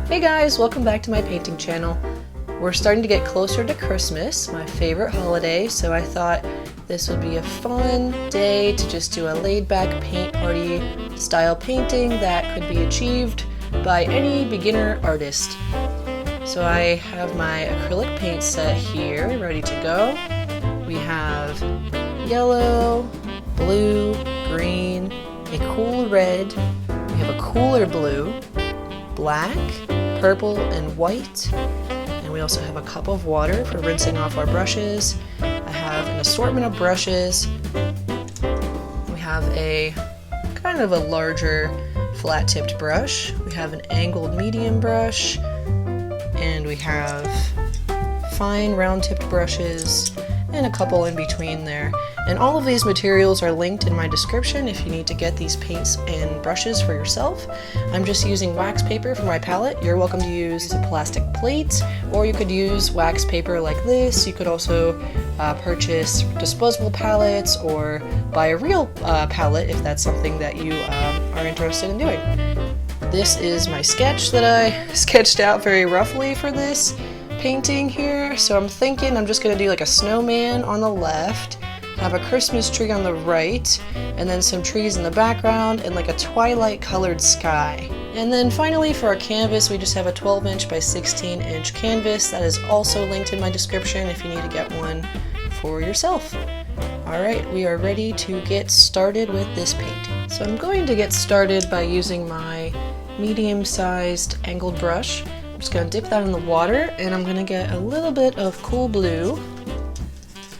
Hey guys, welcome back to my painting channel. We're starting to get closer to Christmas, my favorite holiday, so I thought this would be a fun day to just do a laid-back paint party style painting that could be achieved by any beginner artist. So I have my acrylic paint set here, ready to go. We have yellow, blue, green, a cool red, we have a cooler blue, black, purple, and white. And we also have a cup of water for rinsing off our brushes. I have an assortment of brushes. We have a kind of a larger flat-tipped brush. We have an angled medium brush. And we have fine round-tipped brushes and a couple in between there. And all of these materials are linked in my description if you need to get these paints and brushes for yourself. I'm just using wax paper for my palette. You're welcome to use a plastic plate, or you could use wax paper like this. You could also purchase disposable palettes or buy a real palette if that's something that you are interested in doing. This is my sketch that I sketched out very roughly for this painting here. So I'm thinking I'm just going to do like a snowman on the left, have a Christmas tree on the right, and then some trees in the background and like a twilight colored sky. And then finally for our canvas, we just have a 12-inch by 16-inch canvas that is also linked in my description if you need to get one for yourself. Alright, we are ready to get started with this painting. So I'm going to get started by using my medium-sized angled brush. I'm just going to dip that in the water, and I'm going to get a little bit of cool blue.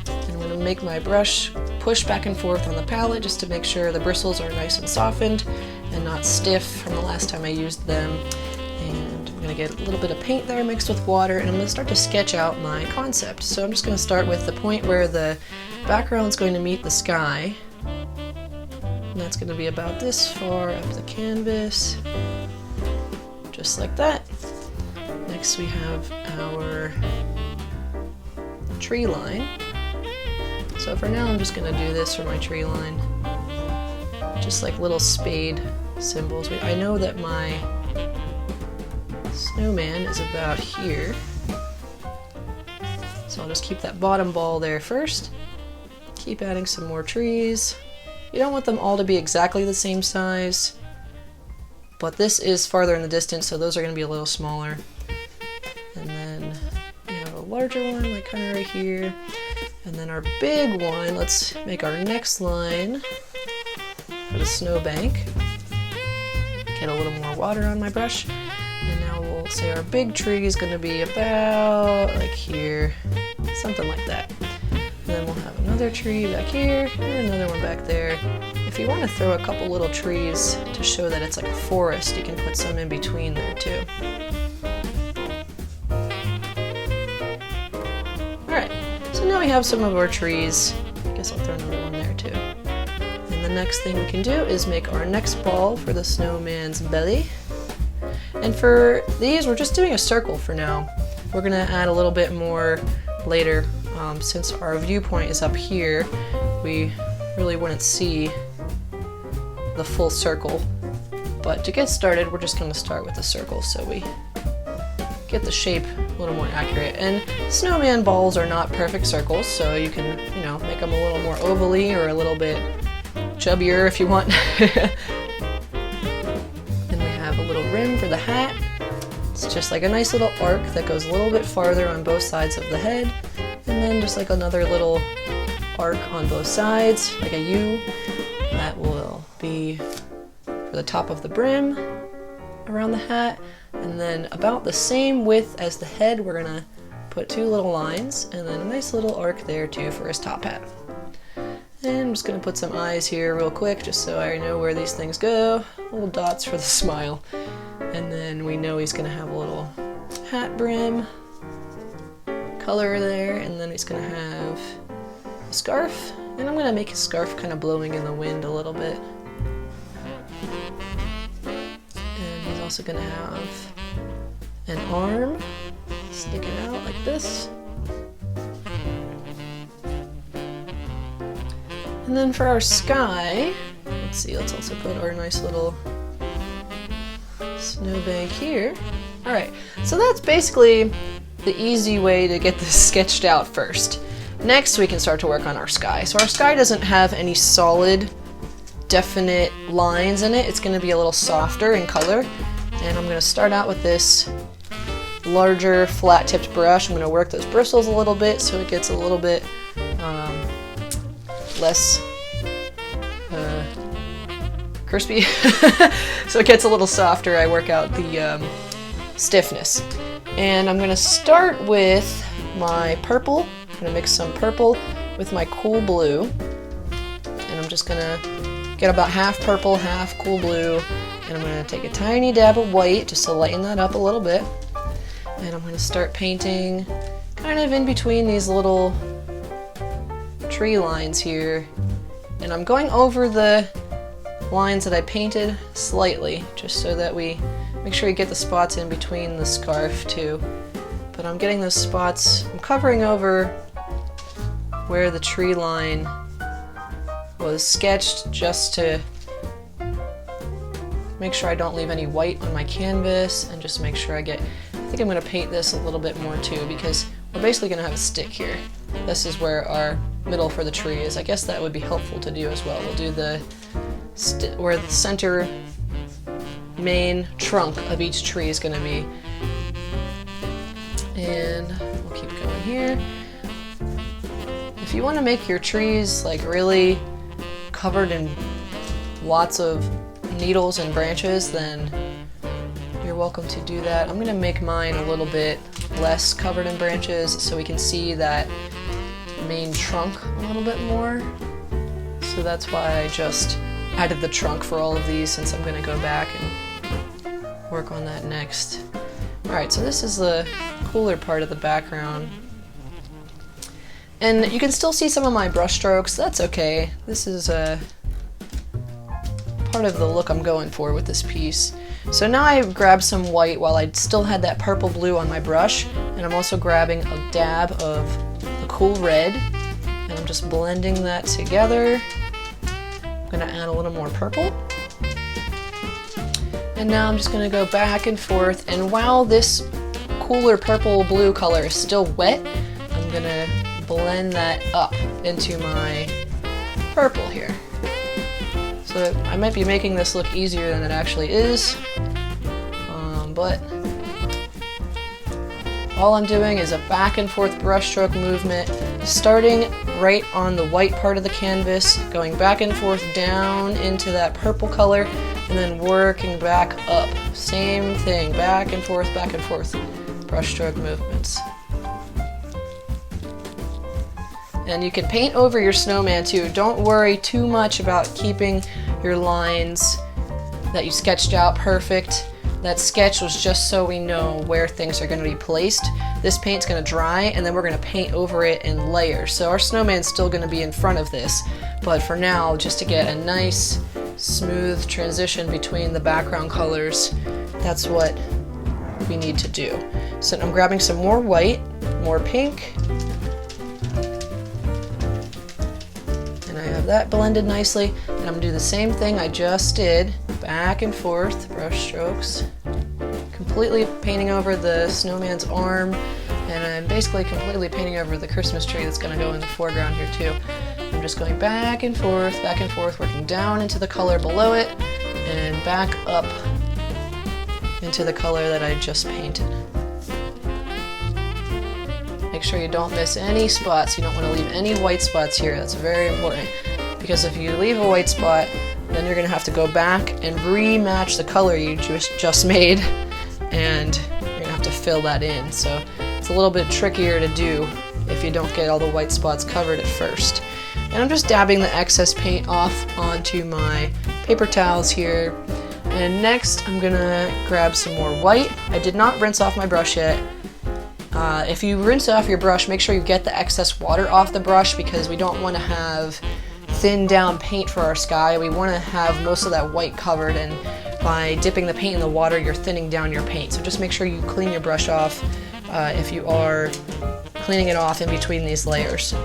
And I'm going to make my brush push back and forth on the palette just to make sure the bristles are nice and softened and not stiff from the last time I used them. And I'm going to get a little bit of paint there mixed with water, and I'm going to start to sketch out my concept. So I'm just going to start with the point where the background is going to meet the sky. And that's going to be about this far up the canvas, just like that. Next we have our tree line. So for now I'm just going to do this for my tree line. Just like little spade symbols. I know that my snowman is about here. So I'll just keep that bottom ball there first. Keep adding some more trees. You don't want them all to be exactly the same size, but this is farther in the distance, so those are going to be a little smaller. And then we have a larger one, like kind of right here. And then our big one, let's make our next line for the snowbank. Get a little more water on my brush. And now we'll say our big tree is going to be about like here, something like that. And then we'll have another tree back here, and another one back there. If you want to throw a couple little trees to show that it's like a forest, you can put some in between there too. Alright, so now we have some of our trees. I guess I'll throw another one there too. And the next thing we can do is make our next ball for the snowman's belly. And for these, we're just doing a circle for now. We're going to add a little bit more later. Since our viewpoint is up here, we really wouldn't see the full circle. But to get started, we're just going to start with a circle so we get the shape a little more accurate. And snowman balls are not perfect circles, so you can, make them a little more ovally or a little bit chubbier if you want. And we have a little rim for the hat. It's just like a nice little arc that goes a little bit farther on both sides of the head. And then just like another little arc on both sides, like a U. That will be for the top of the brim around the hat. And then about the same width as the head, we're gonna put two little lines and then a nice little arc there too for his top hat. And I'm just gonna put some eyes here real quick just so I know where these things go. Little dots for the smile. And then we know he's gonna have a little hat brim color there, and then he's gonna have a scarf, and I'm gonna make his scarf kind of blowing in the wind a little bit. And he's also gonna have an arm sticking out like this. And then for our sky, let's see, let's also put our nice little snowbank here. Alright, so that's basically the easy way to get this sketched out first. Next, we can start to work on our sky. So our sky doesn't have any solid, definite lines in it. It's going to be a little softer in color. And I'm going to start out with this larger, flat-tipped brush. I'm going to work those bristles a little bit so it gets a little bit less crispy. So it gets a little softer. I work out the stiffness. And I'm going to start with my purple. I'm going to mix some purple with my cool blue. And I'm just going to get about half purple, half cool blue. And I'm going to take a tiny dab of white just to lighten that up a little bit. And I'm going to start painting kind of in between these little tree lines here. And I'm going over the lines that I painted slightly, just so that we make sure you get the spots in between the scarf too. But I'm getting those spots, I'm covering over where the tree line was sketched just to make sure I don't leave any white on my canvas, and just make sure I think I'm going to paint this a little bit more too, because we're basically going to have a stick here. This is where our middle for the tree is. I guess that would be helpful to do as well. We'll do where the center main trunk of each tree is going to be. And we'll keep going here. If you want to make your trees like really covered in lots of needles and branches, then you're welcome to do that. I'm going to make mine a little bit less covered in branches so we can see that main trunk a little bit more. So that's why I just added the trunk for all of these, since I'm going to go back and work on that next. Alright, so this is the cooler part of the background. And you can still see some of my brush strokes. That's okay. This is part of the look I'm going for with this piece. So now I've grabbed some white while I still had that purple blue on my brush, and I'm also grabbing a dab of the cool red, and I'm just blending that together. I'm going to add a little more purple. And now I'm just going to go back and forth, and while this cooler purple blue color is still wet, I'm going to blend that up into my purple here. So I might be making this look easier than it actually is, but all I'm doing is a back and forth brush stroke movement, starting right on the white part of the canvas, going back and forth down into that purple color, and then working back up. Same thing, back and forth, brush stroke movements. And you can paint over your snowman too. Don't worry too much about keeping your lines that you sketched out perfect. That sketch was just so we know where things are going to be placed. This paint's going to dry, and then we're going to paint over it in layers. So our snowman's still going to be in front of this, but for now, just to get a nice smooth transition between the background colors, that's what we need to do. So I'm grabbing some more white, more pink, and I have that blended nicely, and I'm going to do the same thing I just did, back and forth brush strokes, completely painting over the snowman's arm, and I'm basically completely painting over the Christmas tree that's going to go in the foreground here too. I'm just going back and forth, working down into the color below it, and back up into the color that I just painted. Make sure you don't miss any spots. You don't want to leave any white spots here. That's very important, because if you leave a white spot, then you're going to have to go back and rematch the color you just made, and you're going to have to fill that in. So it's a little bit trickier to do if you don't get all the white spots covered at first. And I'm just dabbing the excess paint off onto my paper towels here. And next I'm going to grab some more white. I did not rinse off my brush yet. If you rinse off your brush, make sure you get the excess water off the brush, because we don't want to have thin down paint for our sky. We want to have most of that white covered, and by dipping the paint in the water, you're thinning down your paint. So just make sure you clean your brush off if you are cleaning it off in between these layers.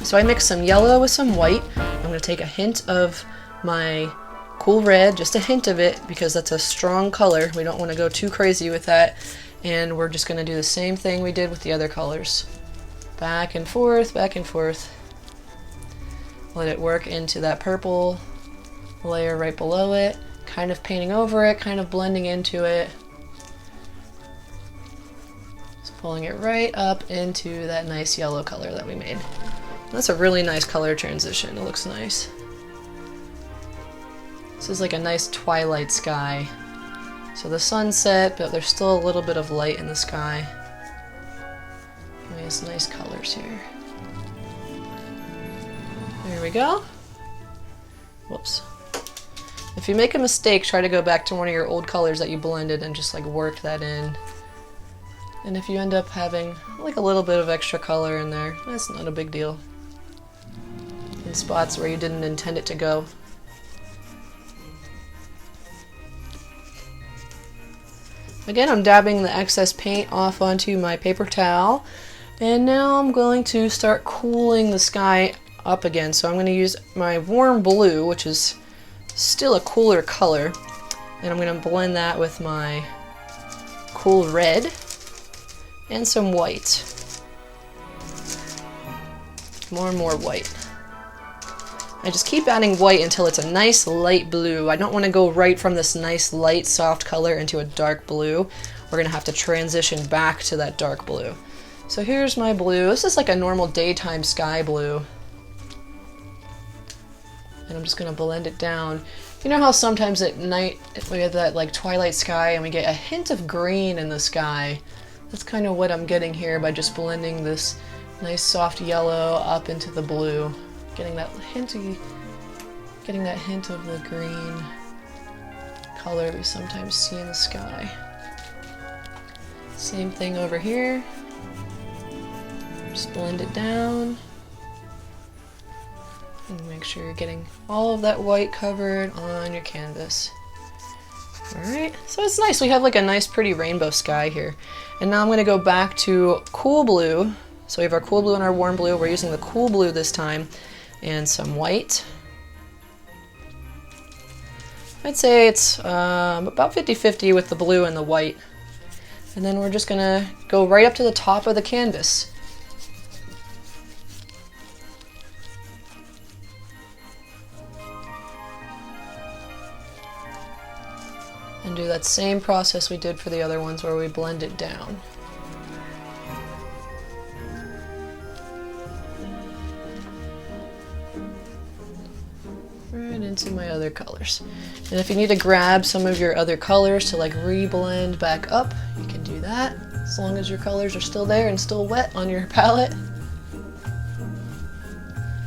So I mixed some yellow with some white. I'm going to take a hint of my cool red, just a hint of it, because that's a strong color. We don't want to go too crazy with that. And we're just going to do the same thing we did with the other colors. Back and forth, back and forth. Let it work into that purple layer right below it, kind of painting over it, kind of blending into it. Just pulling it right up into that nice yellow color that we made. That's a really nice color transition. It looks nice. This is like a nice twilight sky. So the sun set, but there's still a little bit of light in the sky. Nice colors here. There we go. Whoops. If you make a mistake, try to go back to one of your old colors that you blended and just like work that in. And if you end up having like a little bit of extra color in there, that's not a big deal. In spots where you didn't intend it to go. Again, I'm dabbing the excess paint off onto my paper towel, and now I'm going to start cooling the sky up again. So I'm going to use my warm blue, which is still a cooler color, and I'm going to blend that with my cool red and some white. More and more white. I just keep adding white until it's a nice light blue. I don't want to go right from this nice light soft color into a dark blue. We're going to have to transition back to that dark blue. So here's my blue. This is like a normal daytime sky blue. And I'm just going to blend it down. You know how sometimes at night we have that like twilight sky and we get a hint of green in the sky? That's kind of what I'm getting here by just blending this nice soft yellow up into the blue. Getting that hint of the green color we sometimes see in the sky. Same thing over here. Just blend it down. And make sure you're getting all of that white covered on your canvas. Alright, so it's nice. We have like a nice pretty rainbow sky here. And now I'm going to go back to cool blue. So we have our cool blue and our warm blue. We're using the cool blue this time. And some white. I'd say it's about 50-50 with the blue and the white. And then we're just gonna go right up to the top of the canvas. And do that same process we did for the other ones where we blend it down. Right into my other colors. And if you need to grab some of your other colors to like re-blend back up, you can do that, as long as your colors are still there and still wet on your palette.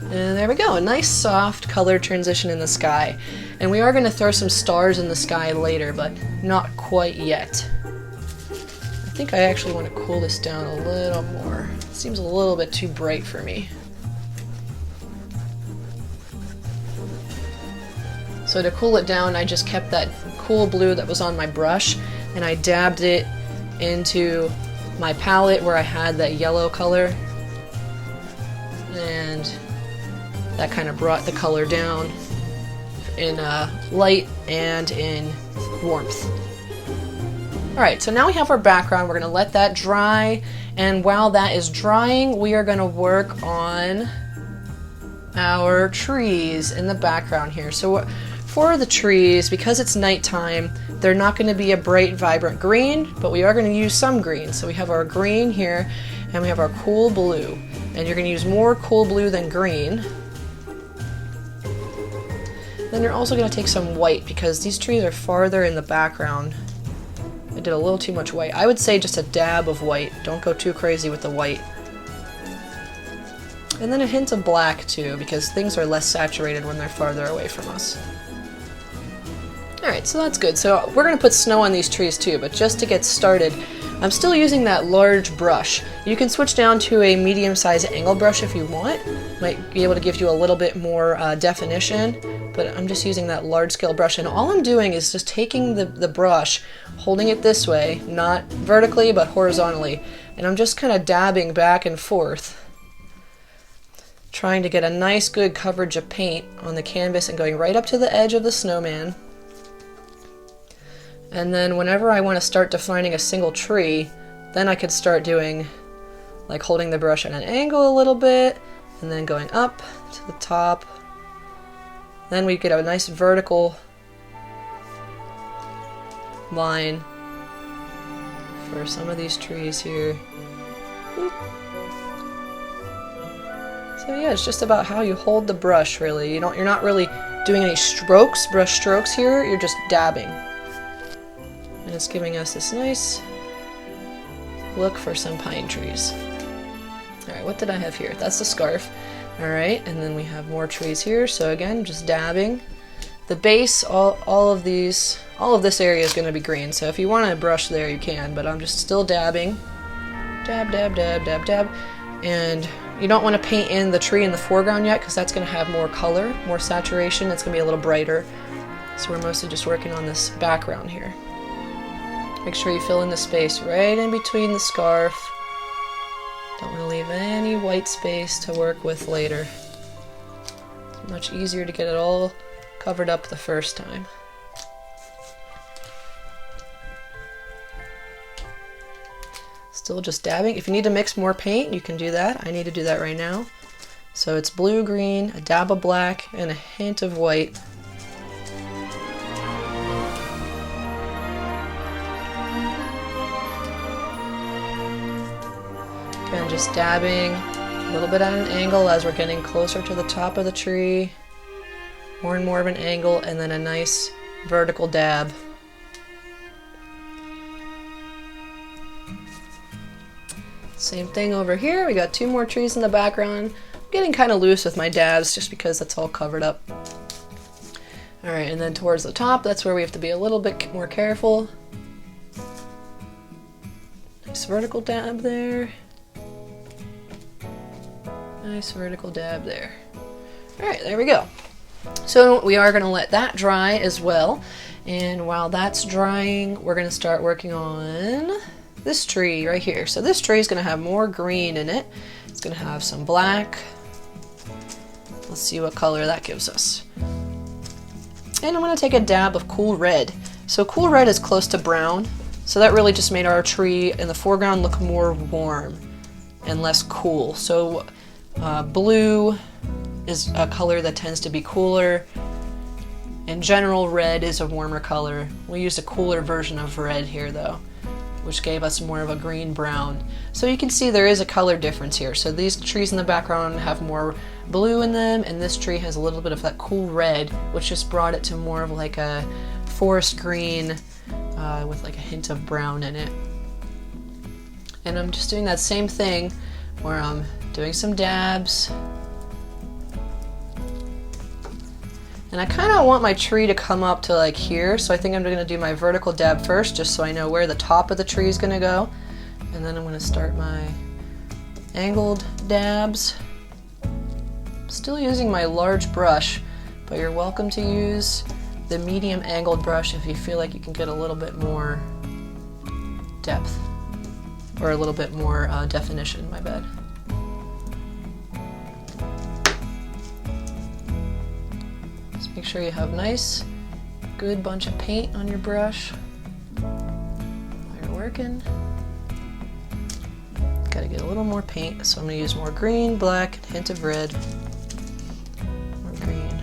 And there we go, a nice soft color transition in the sky. And we are going to throw some stars in the sky later, but not quite yet. I think I actually want to cool this down a little more. It seems a little bit too bright for me. So to cool it down, I just kept that cool blue that was on my brush and I dabbed it into my palette where I had that yellow color, and that kind of brought the color down in light and in warmth. Alright, so now we have our background. We're going to let that dry, and while that is drying, we are going to work on our trees in the background here. So for the trees, because it's nighttime, they're not going to be a bright, vibrant green, but we are going to use some green. So we have our green here, and we have our cool blue. And you're going to use more cool blue than green. Then you're also going to take some white, because these trees are farther in the background. I did a little too much white. I would say just a dab of white. Don't go too crazy with the white. And then a hint of black too, because things are less saturated when they're farther away from us. Alright, so that's good. So we're going to put snow on these trees too, but just to get started, I'm still using that large brush. You can switch down to a medium-sized angle brush if you want. Might be able to give you a little bit more definition, but I'm just using that large-scale brush, and all I'm doing is just taking the brush, holding it this way, not vertically but horizontally, and I'm just kind of dabbing back and forth, trying to get a nice good coverage of paint on the canvas and going right up to the edge of the snowman. And then whenever I want to start defining a single tree, then I could start doing, like holding the brush at an angle a little bit, and then going up to the top. Then we get a nice vertical line for some of these trees here. Boop. So yeah, it's just about how you hold the brush, really. You're not really doing any strokes, brush strokes here, you're just dabbing. And it's giving us this nice look for some pine trees. Alright, what did I have here? That's the scarf. Alright, and then we have more trees here, so again, just dabbing. The base, all of this area is going to be green, so if you want to brush there, you can, but I'm just still dabbing. Dab, dab, dab, dab, dab. And you don't want to paint in the tree in the foreground yet, because that's going to have more color, more saturation, it's going to be a little brighter. So we're mostly just working on this background here. Make sure you fill in the space right in between the scarf. Don't want to leave any white space to work with later. It's much easier to get it all covered up the first time. Still just dabbing. If you need to mix more paint, you can do that. I need to do that right now. So it's blue, green, a dab of black, and a hint of white. Again, just dabbing a little bit at an angle as we're getting closer to the top of the tree. More and more of an angle, and then a nice vertical dab. Same thing over here. We got two more trees in the background. I'm getting kind of loose with my dabs just because that's all covered up. Alright, and then towards the top, that's where we have to be a little bit more careful. Nice vertical dab there. Nice vertical dab there. Alright, there we go. So we are going to let that dry as well. And while that's drying, we're going to start working on this tree right here. So this tree is going to have more green in it. It's going to have some black. Let's see what color that gives us. And I'm going to take a dab of cool red. So cool red is close to brown. So that really just made our tree in the foreground look more warm and less cool. So blue is a color that tends to be cooler. In general, red is a warmer color. We used a cooler version of red here though, which gave us more of a green-brown. So you can see there is a color difference here. So these trees in the background have more blue in them, and this tree has a little bit of that cool red, which just brought it to more of like a forest green with like a hint of brown in it. And I'm just doing that same thing where I'm doing some dabs. And I kind of want my tree to come up to like here, so I think I'm going to do my vertical dab first, just so I know where the top of the tree is going to go. And then I'm going to start my angled dabs. I'm still using my large brush, but you're welcome to use the medium angled brush if you feel like you can get a little bit more depth, or a little bit more definition, my bad. Make sure you have nice, good bunch of paint on your brush while you're working. Gotta get a little more paint, so I'm gonna use more green, black, and a hint of red. More green.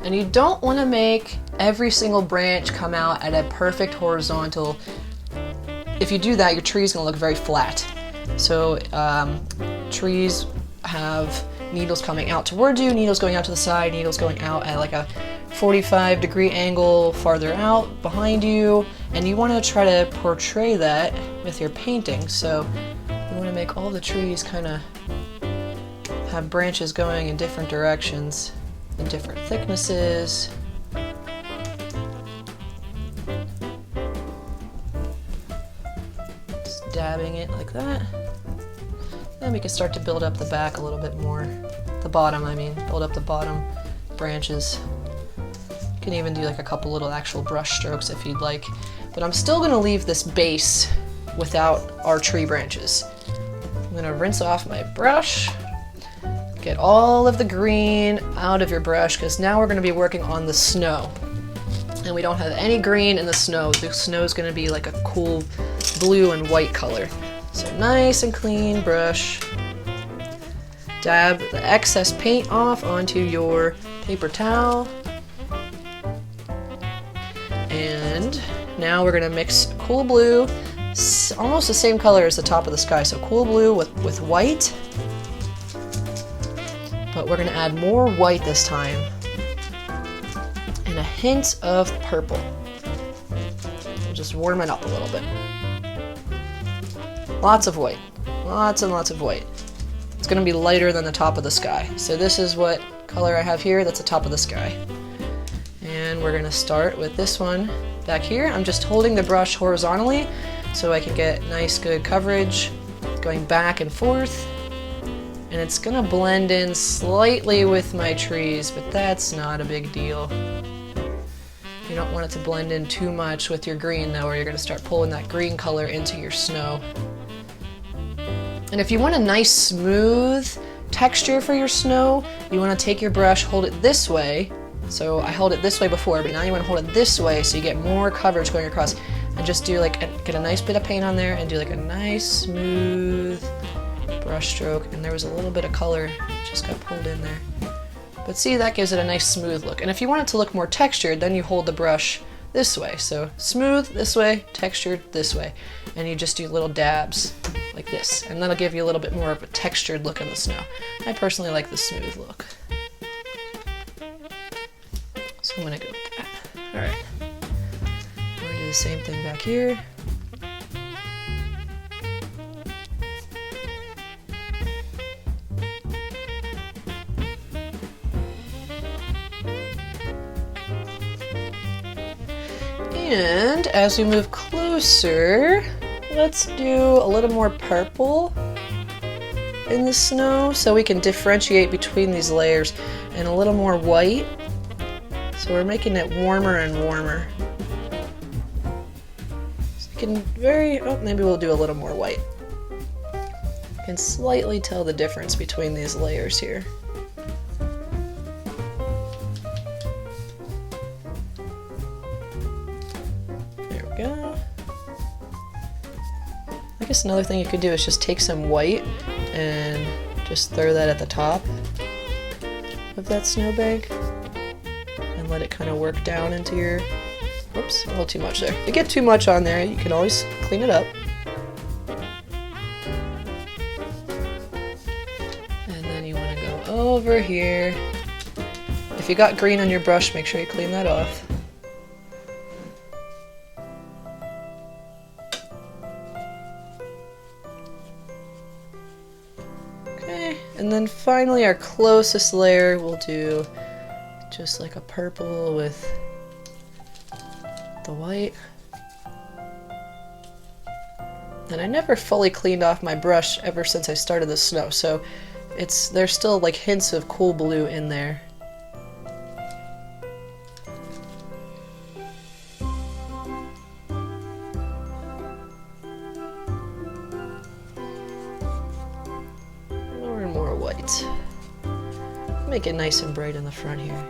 And you don't want to make every single branch come out at a perfect horizontal. If you do that, your tree is gonna look very flat. So trees have needles coming out towards you, needles going out to the side, needles going out at like a 45-degree angle farther out behind you, and you want to try to portray that with your painting. So you want to make all the trees kind of have branches going in different directions, in different thicknesses. Just dabbing it like that. Then we can start to build up the back a little bit more. The bottom, I mean. Build up the bottom branches. You can even do like a couple little actual brush strokes if you'd like. But I'm still going to leave this base without our tree branches. I'm gonna rinse off my brush, get all of the green out of your brush, because now we're gonna be working on the snow. And we don't have any green in the snow. The snow is gonna be like a cool blue and white color. So nice and clean brush. Dab the excess paint off onto your paper towel. And now we're gonna mix cool blue, almost the same color as the top of the sky. So cool blue with white. But we're gonna add more white this time. And a hint of purple. We'll just warm it up a little bit. Lots of white. Lots and lots of white. It's gonna be lighter than the top of the sky. So this is what color I have here. That's the top of the sky. And we're gonna start with this one back here. I'm just holding the brush horizontally so I can get nice good coverage going back and forth. And it's gonna blend in slightly with my trees, but that's not a big deal. You don't want it to blend in too much with your green though, or you're gonna start pulling that green color into your snow. And if you want a nice smooth texture for your snow, you wanna take your brush, hold it this way. So I held it this way before, but now you wanna hold it this way so you get more coverage going across. And just do like, get a nice bit of paint on there and do like a nice smooth brush stroke. And there was a little bit of color just got pulled in there. But see, that gives it a nice smooth look. And if you want it to look more textured, then you hold the brush this way. So smooth this way, textured this way. And you just do little dabs like this. And that'll give you a little bit more of a textured look in the snow. I personally like the smooth look. So I'm gonna go with that. All right. We're gonna do the same thing back here. And as we move closer, let's do a little more purple in the snow so we can differentiate between these layers, and a little more white. So we're making it warmer and warmer. So you can maybe we'll do a little more white. You can slightly tell the difference between these layers here. Go. I guess another thing you could do is just take some white and just throw that at the top of that snowbank and let it kind of work down into your, oops, a little too much there. If you get too much on there, you can always clean it up. And then you want to go over here. If you got green on your brush, make sure you clean that off. And then finally our closest layer, we'll do just like a purple with the white. And I never fully cleaned off my brush ever since I started the snow, so there's still like hints of cool blue in there. Make it nice and bright in the front here.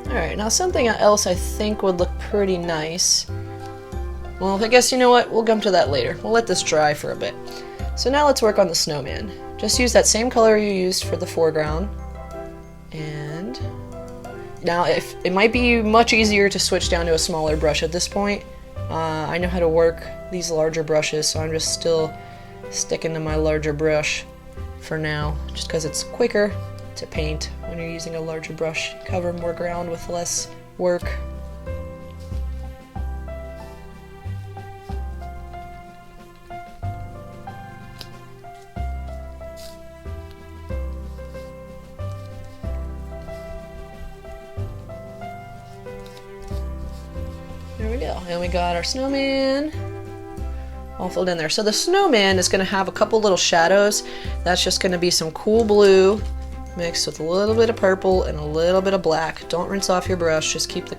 Alright, now something else I think would look pretty nice. Well, I guess you know what? We'll come to that later. We'll let this dry for a bit. So now let's work on the snowman. Just use that same color you used for the foreground. And now it might be much easier to switch down to a smaller brush at this point. I know how to work these larger brushes, so I'm just still sticking to my larger brush for now, just because it's quicker to paint when you're using a larger brush. You cover more ground with less work. There we go, and we got our snowman all filled in there. So the snowman is going to have a couple little shadows. That's just going to be some cool blue mixed with a little bit of purple and a little bit of black. Don't rinse off your brush, just keep the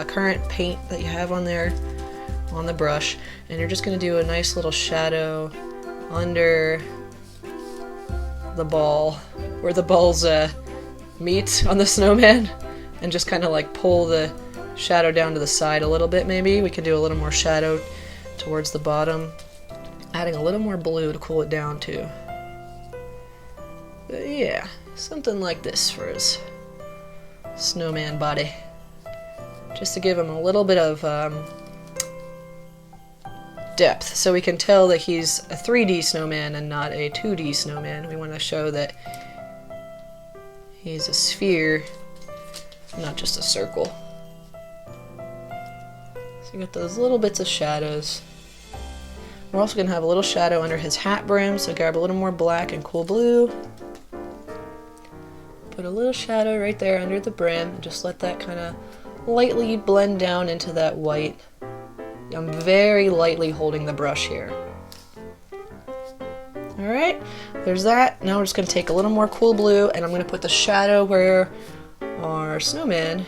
current paint that you have on there on the brush, and you're just going to do a nice little shadow under the ball, where the balls meet on the snowman, and just kind of like pull the shadow down to the side a little bit. Maybe we can do a little more shadow towards the bottom, adding a little more blue to cool it down too. But yeah, something like this for his snowman body, just to give him a little bit of depth, so we can tell that he's a 3D snowman and not a 2D snowman. We want to show that he's a sphere, not just a circle. So you got those little bits of shadows. We're also going to have a little shadow under his hat brim, so grab a little more black and cool blue. Put a little shadow right there under the brim, and just let that kind of lightly blend down into that white. I'm very lightly holding the brush here. Alright, there's that. Now we're just going to take a little more cool blue, and I'm going to put the shadow where our snowman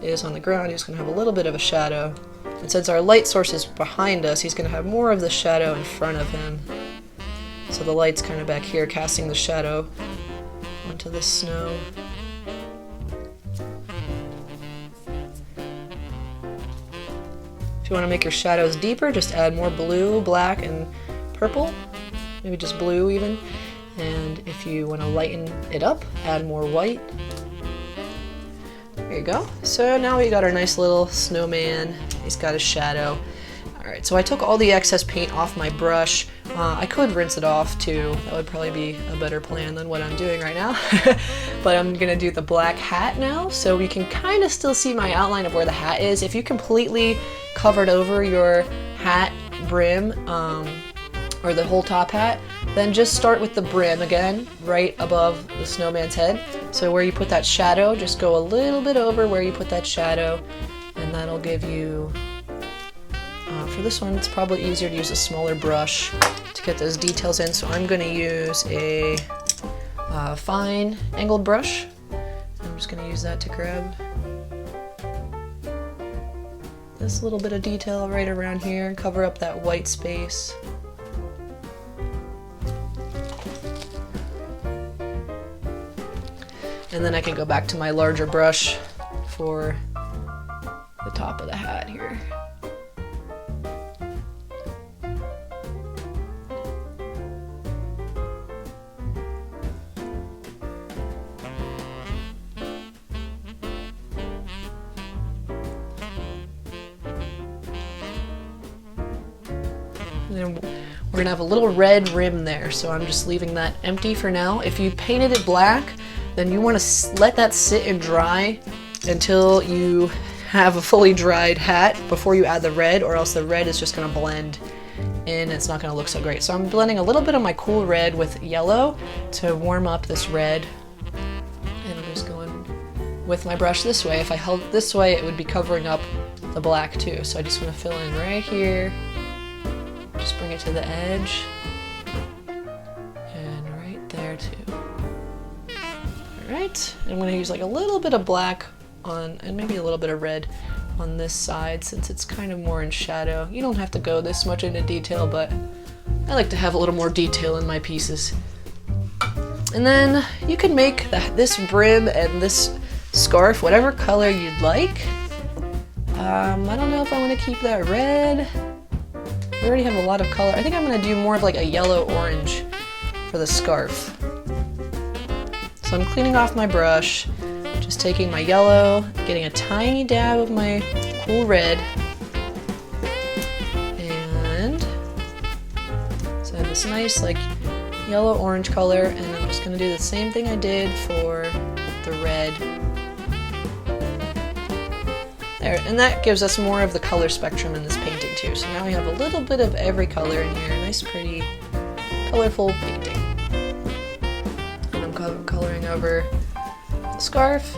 is on the ground. He's going to have a little bit of a shadow. And since our light source is behind us, he's going to have more of the shadow in front of him. So the light's kind of back here, casting the shadow onto the snow. If you want to make your shadows deeper, just add more blue, black, and purple. Maybe just blue even. And if you want to lighten it up, add more white. There you go. So now we got our nice little snowman. He's got his shadow. Alright, so I took all the excess paint off my brush. I could rinse it off too. That would probably be a better plan than what I'm doing right now. But I'm going to do the black hat now, so we can kind of still see my outline of where the hat is. If you completely covered over your hat brim, or the whole top hat, then just start with the brim again, right above the snowman's head. So where you put that shadow, just go a little bit over where you put that shadow, and that'll give you, for this one, it's probably easier to use a smaller brush to get those details in. So I'm going to use a fine angled brush. I'm just going to use that to grab this little bit of detail right around here and cover up that white space. And then I can go back to my larger brush for the top of the hat here. And then we're gonna have a little red rim there, so I'm just leaving that empty for now. If you painted it black, then you want to let that sit and dry until you have a fully dried hat before you add the red, or else the red is just going to blend in. It's not going to look so great. So I'm blending a little bit of my cool red with yellow to warm up this red. And I'm just going with my brush this way. If I held it this way, it would be covering up the black too. So I just want to fill in right here. Just bring it to the edge. And right there too. Alright, I'm going to use like a little bit of black on, and maybe a little bit of red on this side since it's kind of more in shadow. You don't have to go this much into detail, but I like to have a little more detail in my pieces. And then you can make this brim and this scarf whatever color you'd like. I don't know if I want to keep that red. We already have a lot of color. I think I'm going to do more of like a yellow-orange for the scarf. So I'm cleaning off my brush, just taking my yellow, getting a tiny dab of my cool red, and so I have this nice like yellow-orange color, and I'm just going to do the same thing I did for the red. There, and that gives us more of the color spectrum in this painting too. So now we have a little bit of every color in here, nice pretty colorful painting. Coloring over the scarf.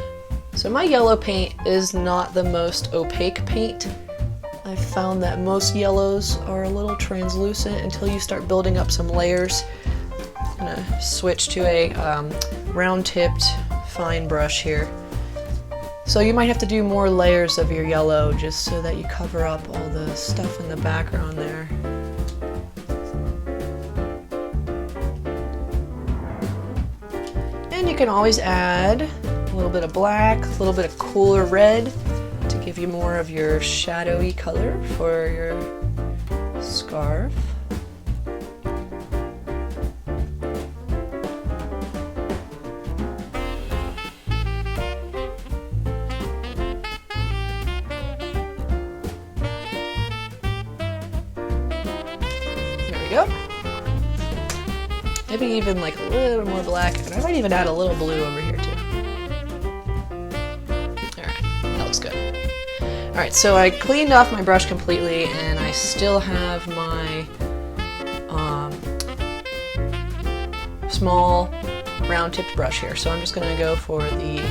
So my yellow paint is not the most opaque paint. I've found that most yellows are a little translucent until you start building up some layers. I'm gonna switch to a round-tipped fine brush here. So you might have to do more layers of your yellow just so that you cover up all the stuff in the background there. And you can always add a little bit of black, a little bit of cooler red to give you more of your shadowy color for your scarf. Go. Maybe even like a little more black, and I might even add a little blue over here too. Alright, that looks good. Alright, so I cleaned off my brush completely, and I still have my small round-tipped brush here. So I'm just going to go for the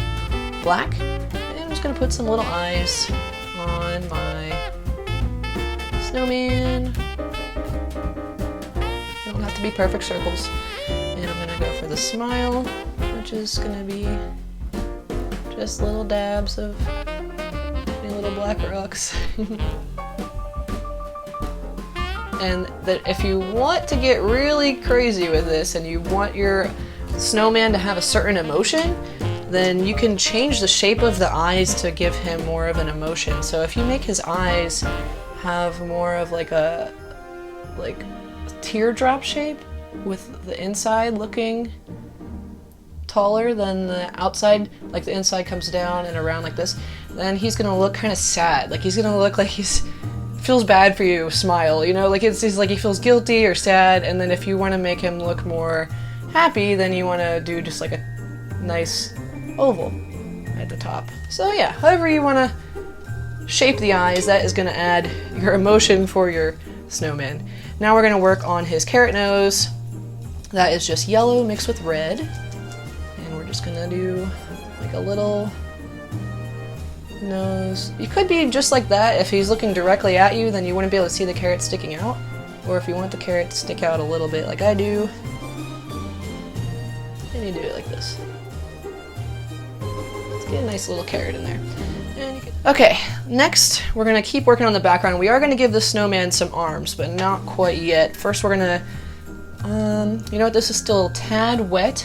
black, and I'm just going to put some little eyes on my snowman. To be perfect circles, and I'm gonna go for the smile, which is gonna be just little dabs of little black rocks. And that if you want to get really crazy with this and you want your snowman to have a certain emotion, then you can change the shape of the eyes to give him more of an emotion. So if you make his eyes have more of like a teardrop shape with the inside looking taller than the outside, like the inside comes down and around like this, then he's gonna look kind of sad. Like he's gonna look like he's feels bad for you, smile, you know, like it's like he feels guilty or sad. And then if you want to make him look more happy, then you want to do just like a nice oval at the top. So yeah, however you want to shape the eyes, that is going to add your emotion for your snowman. Now we're going to work on his carrot nose. That is just yellow mixed with red. And we're just going to do like a little nose. You could be just like that. If he's looking directly at you, then you wouldn't be able to see the carrot sticking out. Or if you want the carrot to stick out a little bit like I do, then you do it like this. Let's get a nice little carrot in there. Okay, next we're going to keep working on the background. We are going to give the snowman some arms, but not quite yet. First we're going to, you know what, this is still a tad wet,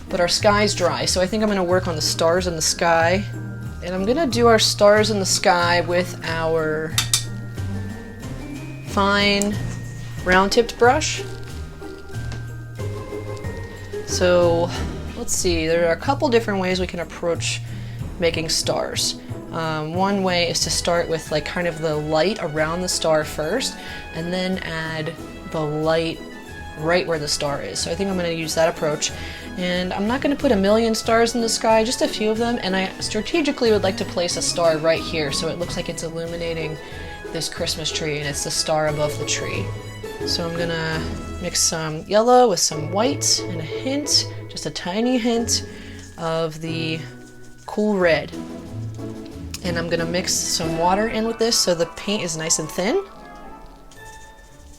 but our sky's dry. So I think I'm going to work on the stars in the sky. And I'm going to do our stars in the sky with our fine round-tipped brush. So let's see, there are a couple different ways we can approach making stars. One way is to start with like kind of the light around the star first, and then add the light right where the star is. So I think I'm going to use that approach. And I'm not going to put a million stars in the sky, just a few of them, and I strategically would like to place a star right here so it looks like it's illuminating this Christmas tree and it's the star above the tree. So I'm going to mix some yellow with some white and a hint, just a tiny hint of the cool red. And I'm going to mix some water in with this so the paint is nice and thin.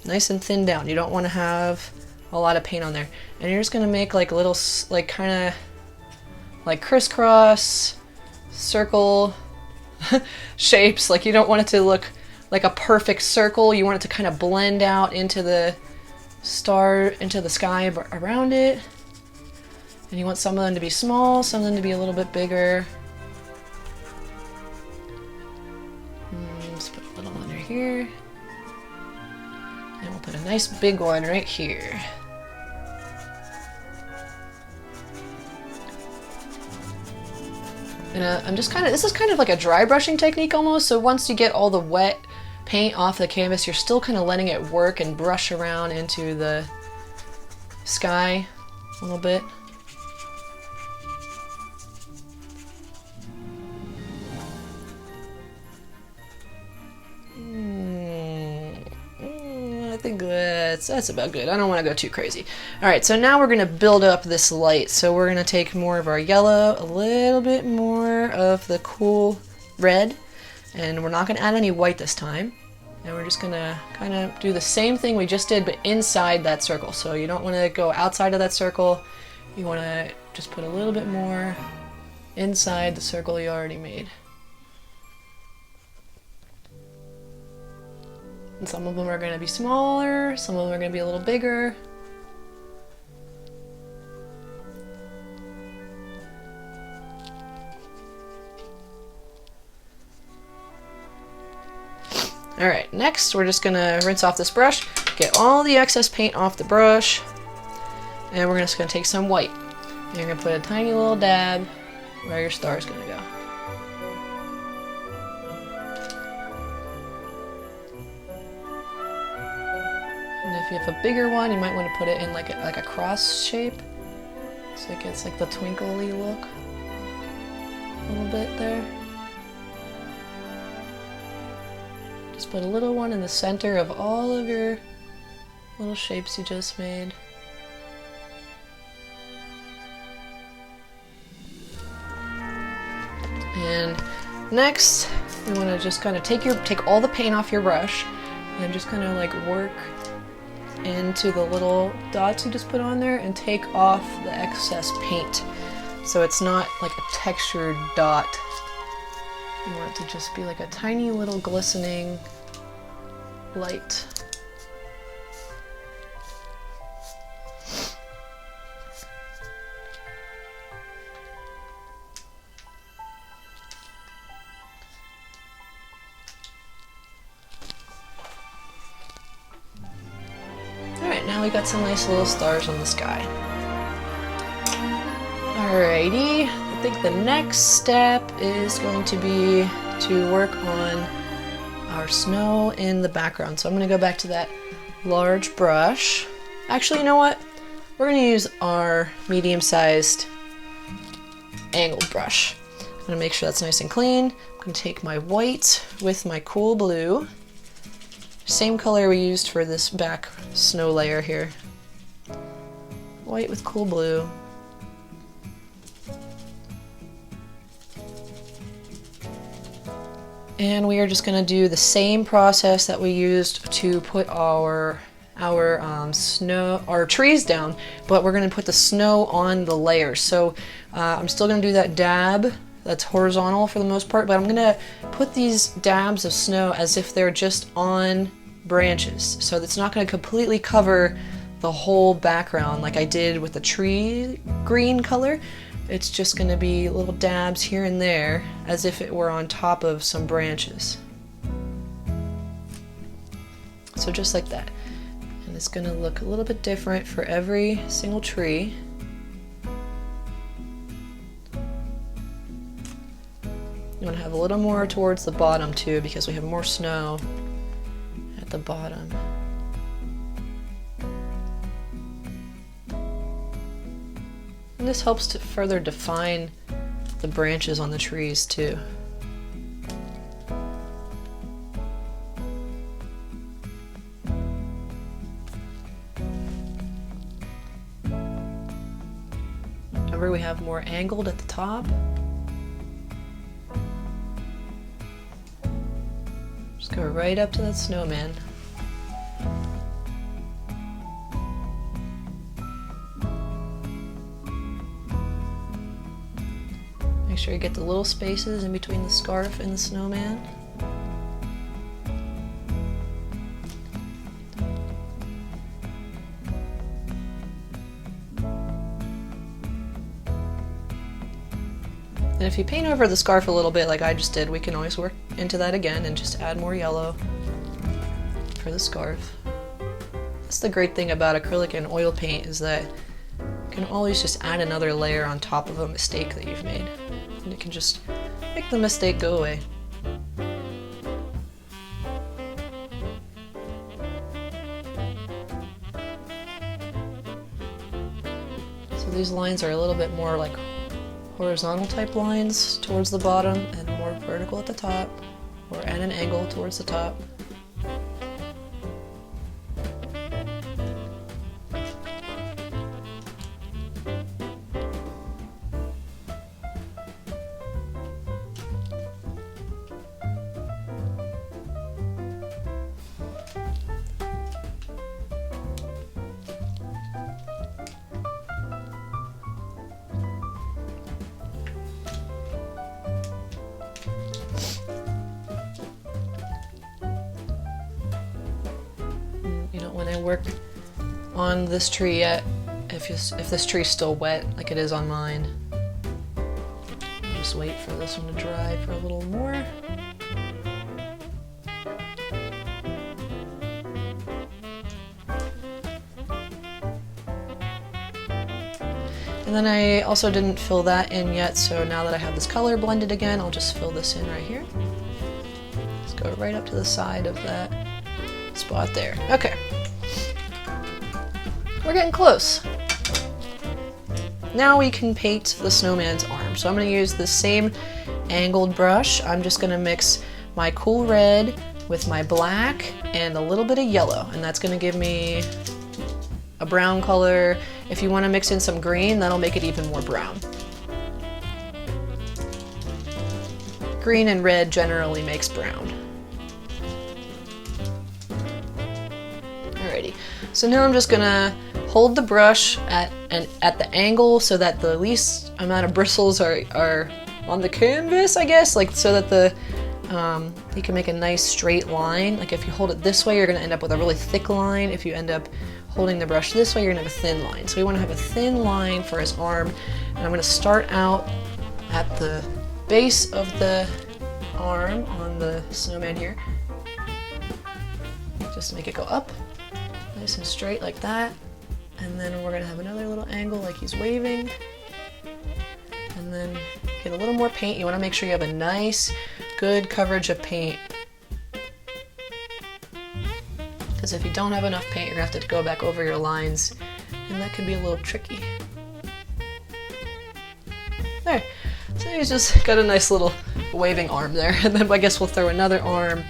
Nice and thin down. You don't want to have a lot of paint on there. And you're just going to make like little, like kind of like crisscross circle shapes. Like you don't want it to look like a perfect circle. You want it to kind of blend out into the star, into the sky around it. And you want some of them to be small, some of them to be a little bit bigger. Let's put a little under here. And we'll put a nice big one right here. And I'm just this is kind of like a dry brushing technique almost, so once you get all the wet paint off the canvas, you're still kind of letting it work and brush around into the sky a little bit. I think that's about good. I don't want to go too crazy. Alright, so now we're going to build up this light. So we're going to take more of our yellow, a little bit more of the cool red, and we're not going to add any white this time. And we're just going to kind of do the same thing we just did, but inside that circle. So you don't want to go outside of that circle. You want to just put a little bit more inside the circle you already made. And some of them are going to be smaller, some of them are going to be a little bigger. Alright, next we're just going to rinse off this brush, get all the excess paint off the brush, and we're just going to take some white. And you're going to put a tiny little dab where your star is going to go. And if you have a bigger one, you might want to put it in like a cross shape, so it gets like the twinkly look a little bit there. Just put a little one in the center of all of your little shapes you just made. And next, you want to just kind of take all the paint off your brush and just kind of like work into the little dots you just put on there and take off the excess paint, so it's not like a textured dot. You want it to just be like a tiny little glistening light. Alright, now we got some nice little stars on the sky. Alrighty, I think the next step is going to be to work on our snow in the background. So I'm going to go back to that large brush. Actually, you know what? We're going to use our medium-sized angled brush. I'm going to make sure that's nice and clean. I'm going to take my white with my cool blue. Same color we used for this back snow layer here. White with cool blue. And we are just going to do the same process that we used to put our trees down, but we're going to put the snow on the layers. So I'm still going to do that dab that's horizontal for the most part, but I'm going to put these dabs of snow as if they're just on branches. So it's not going to completely cover the whole background like I did with the tree green color. It's just going to be little dabs here and there as if it were on top of some branches. So just like that. And it's going to look a little bit different for every single tree. You want to have a little more towards the bottom too, because we have more snow at the bottom. And this helps to further define the branches on the trees too. Remember, we have more angled at the top. Just go right up to that snowman. Make sure you get the little spaces in between the scarf and the snowman. And if you paint over the scarf a little bit like I just did, we can always work into that again and just add more yellow for the scarf. That's the great thing about acrylic and oil paint, is that you can always just add another layer on top of a mistake that you've made. And it can just make the mistake go away. So these lines are a little bit more like horizontal type lines towards the bottom and more vertical at the top, or at an angle towards the top. work on this tree yet, if this tree's still wet, like it is on mine. I'll just wait for this one to dry for a little more. And then I also didn't fill that in yet, so now that I have this color blended again, I'll just fill this in right here. Let's go right up to the side of that spot there. Okay. We're getting close. Now we can paint the snowman's arm. So I'm going to use the same angled brush. I'm just going to mix my cool red with my black and a little bit of yellow, and that's going to give me a brown color. If you want to mix in some green, that'll make it even more brown. Green and red generally makes brown. Alrighty, so now I'm just gonna hold the brush at the angle so that the least amount of bristles are on the canvas, I guess, like so that you can make a nice straight line. Like if you hold it this way, you're gonna end up with a really thick line. If you end up holding the brush this way, you're gonna have a thin line. So we wanna have a thin line for his arm. And I'm gonna start out at the base of the arm on the snowman here. Just to make it go up, nice and straight like that. And then we're gonna have another little angle like he's waving. And then get a little more paint. You wanna make sure you have a nice, good coverage of paint. Because if you don't have enough paint, you're gonna have to go back over your lines, and that can be a little tricky. There, so he's just got a nice little waving arm there, and then I guess we'll throw another arm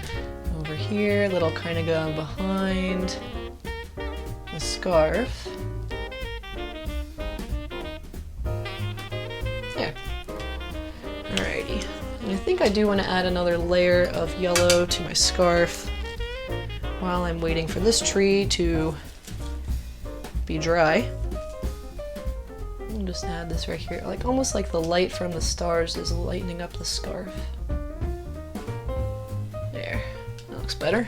over here that'll kind of go behind the scarf. There. Alrighty, and I think I do want to add another layer of yellow to my scarf while I'm waiting for this tree to be dry. I'll just add this right here, like almost like the light from the stars is lightening up the scarf. There, that looks better.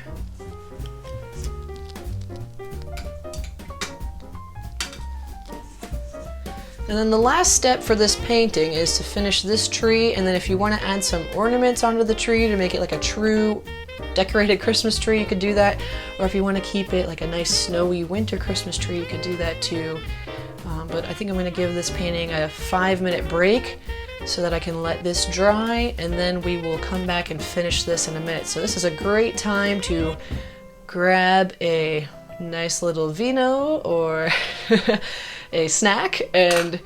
And then the last step for this painting is to finish this tree, and then if you want to add some ornaments onto the tree to make it like a true decorated Christmas tree, you could do that. Or if you want to keep it like a nice snowy winter Christmas tree, you could do that too. But I think I'm going to give this painting a 5-minute break so that I can let this dry, and then we will come back and finish this in a minute. So this is a great time to grab a nice little vino or a snack and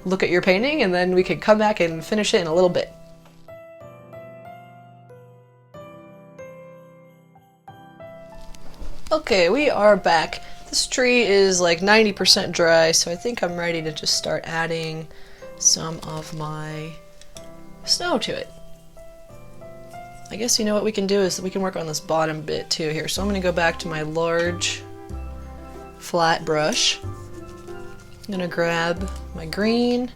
look at your painting, and then we can come back and finish it in a little bit. Okay, we are back. This tree is like 90% dry, so I think I'm ready to just start adding some of my snow to it. I guess you know what we can do is we can work on this bottom bit too here. So I'm going to go back to my large flat brush. I'm going to grab my green,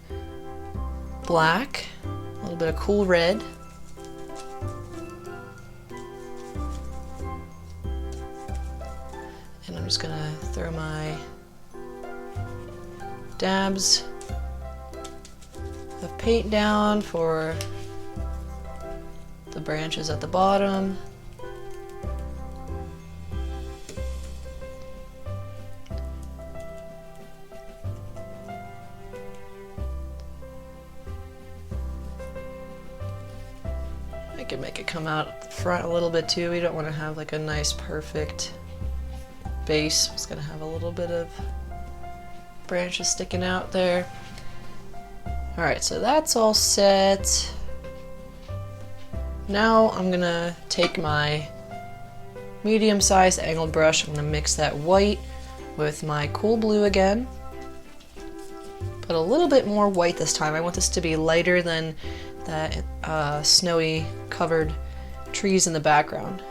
black, a little bit of cool red, and I'm just going to throw my dabs of paint down for the branches at the bottom. I can make it come out front a little bit too. We don't want to have like a nice perfect base. It's going to have a little bit of branches sticking out there. Alright, so that's all set. Now I'm going to take my medium-sized angled brush. I'm going to mix that white with my cool blue again. Put a little bit more white this time. I want this to be lighter than that snowy covered trees in the background.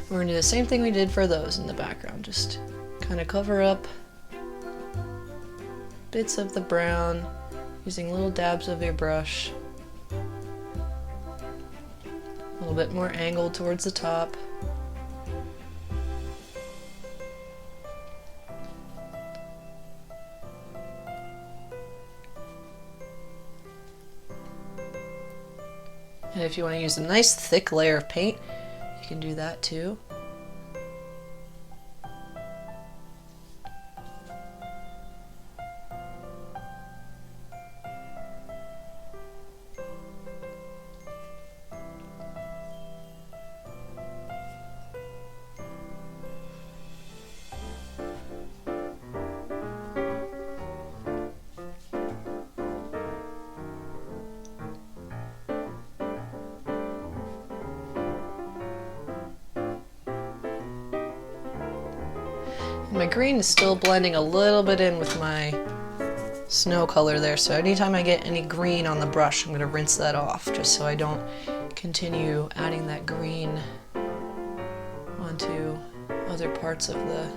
We're going to do the same thing we did for those in the background. Just kind of cover up bits of the brown using little dabs of your brush. A little bit more angled towards the top. And if you want to use a nice thick layer of paint, you can do that too. My green is still blending a little bit in with my snow color there, so anytime I get any green on the brush, I'm going to rinse that off just so I don't continue adding that green onto other parts of the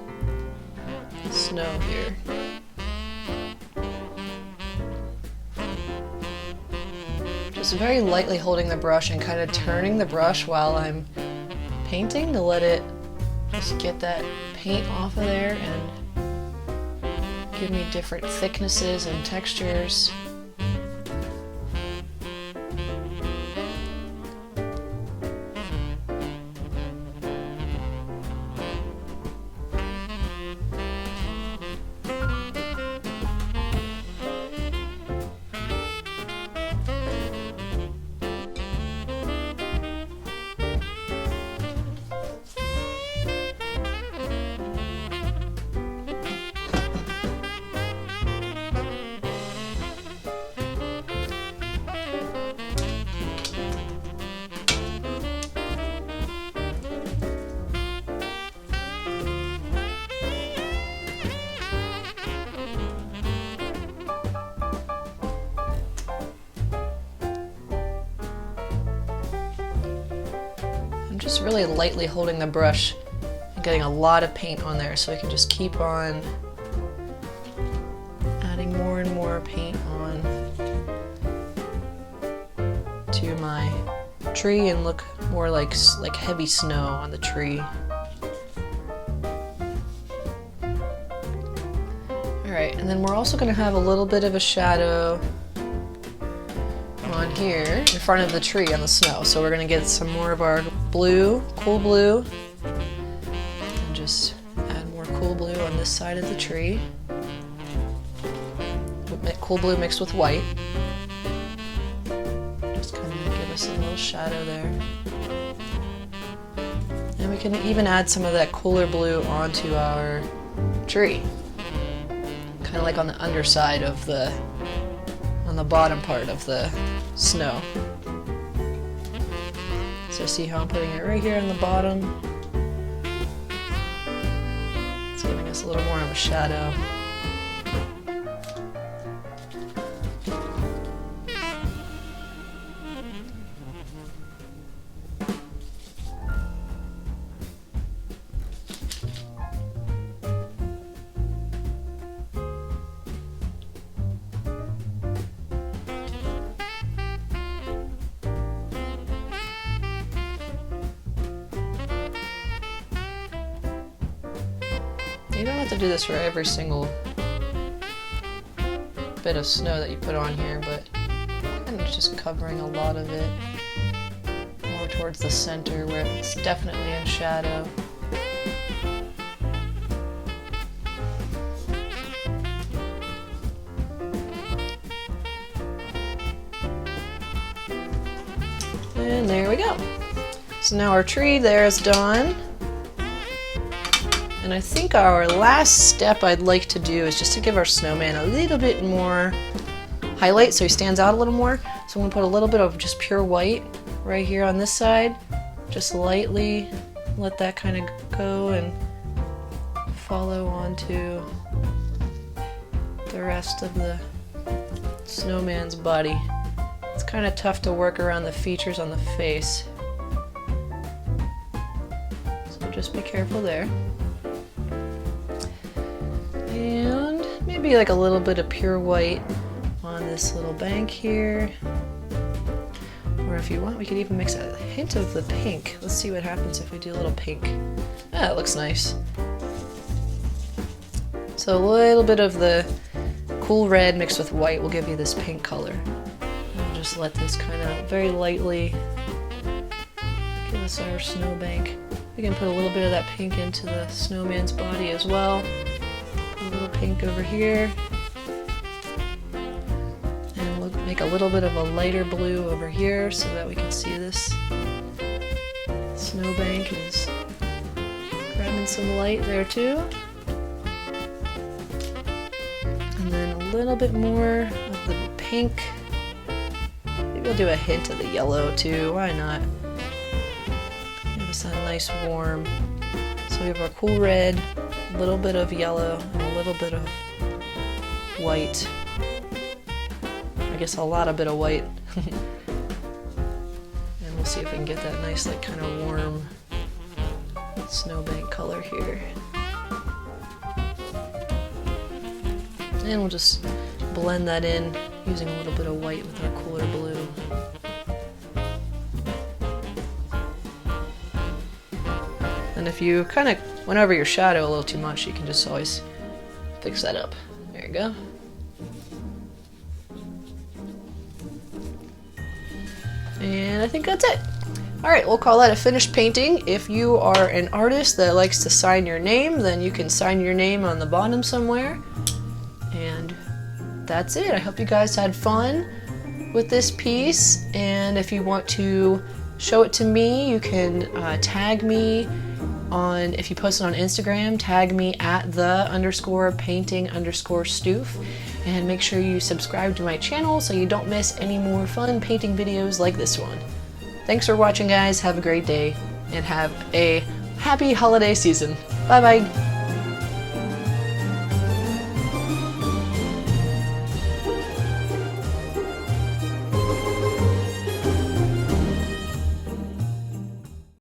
snow here. Just very lightly holding the brush and kind of turning the brush while I'm painting to let it just get that paint off of there and give me different thicknesses and textures. Just really lightly holding the brush and getting a lot of paint on there so I can just keep on adding more and more paint on to my tree and look more like heavy snow on the tree. Alright, and then we're also going to have a little bit of a shadow on here in front of the tree on the snow. So we're going to get some more of our blue, cool blue, and just add more cool blue on this side of the tree. Cool blue mixed with white. Just kind of give us a little shadow there. And we can even add some of that cooler blue onto our tree. Kind of like on the underside of on the bottom part of the snow. So see how I'm putting it right here on the bottom. It's giving us a little more of a shadow. You don't have to do this for every single bit of snow that you put on here, but I'm just covering a lot of it more towards the center where it's definitely in shadow. And there we go. So now our tree there is done. And I think our last step I'd like to do is just to give our snowman a little bit more highlight so he stands out a little more. So I'm going to put a little bit of just pure white right here on this side. Just lightly let that kind of go and follow onto the rest of the snowman's body. It's kind of tough to work around the features on the face. So just be careful there. And maybe like a little bit of pure white on this little bank here. Or if you want, we could even mix a hint of the pink. Let's see what happens if we do a little pink. Ah, that looks nice. So a little bit of the cool red mixed with white will give you this pink color. And just let this kind of very lightly give us our snowbank. We can put a little bit of that pink into the snowman's body as well. Put a little pink over here. And we'll make a little bit of a lighter blue over here so that we can see this snowbank is grabbing some light there too. And then a little bit more of the pink. Maybe we'll do a hint of the yellow too, why not? Give us a nice warm. So we have our cool red, a little bit of yellow, and a little bit of white. I guess a lot of bit of white. And we'll see if we can get that nice, like, kind of warm snowbank color here. And we'll just blend that in using a little bit of white with our cooler blue. And if you kind of went over your shadow a little too much, you can just always fix that up. There you go. And I think that's it. Alright, we'll call that a finished painting. If you are an artist that likes to sign your name, then you can sign your name on the bottom somewhere. And that's it. I hope you guys had fun with this piece. And if you want to show it to me, you can tag me on, if you post it on Instagram, tag me at _painting_stoof. And make sure you subscribe to my channel so you don't miss any more fun painting videos like this one. Thanks for watching, guys. Have a great day and have a happy holiday season. Bye bye.